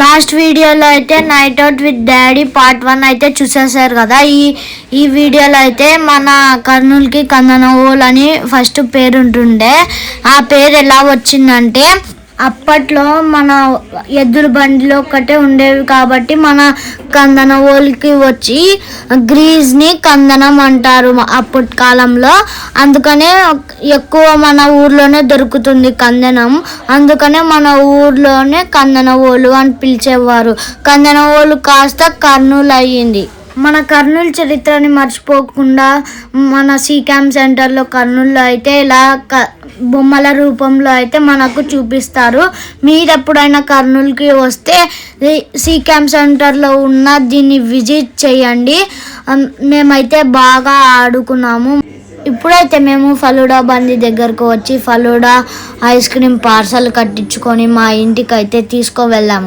Last వీడియోలో అయితే night out with daddy part 1 అయితే చూసేసారు కదా. ఈ వీడియోలో అయితే మన కర్నూలుకి కందనవోలు అని ఫస్ట్ పేరు ఉంటుండే. ఆ పేరు ఎలా వచ్చిందంటే అప్పట్లో మన ఎద్దుల బండిలో ఒక్కటే ఉండేవి కాబట్టి మన కందనవోలుకి వచ్చి గ్రీజ్ని కందనం అంటారు అప్పటి కాలంలో. అందుకనే ఎక్కువ మన ఊర్లోనే దొరుకుతుంది కందనం. అందుకనే మన ఊర్లోనే కందనవోలు అని పిలిచేవారు. కందనవోలు కాస్త కర్నూలు అయ్యింది. మన కర్నూలు చరిత్రని మర్చిపోకుండా మన సీక్యామ్ సెంటర్లో కర్నూలులో అయితే ఇలా బొమ్మల రూపంలో అయితే మనకు చూపిస్తారు. మీరు ఎప్పుడైనా కర్నూలుకి వస్తే సీక్యామ్ సెంటర్లో ఉన్న దీన్ని విజిట్ చేయండి. మేమైతే బాగా ఆడుకున్నాము. ఇప్పుడైతే మేము ఫలూడా బండి దగ్గరకు వచ్చి ఫలూడా ఐస్ క్రీమ్ పార్సల్ కట్టించుకొని మా ఇంటికి అయితే తీసుకువెళ్ళాము.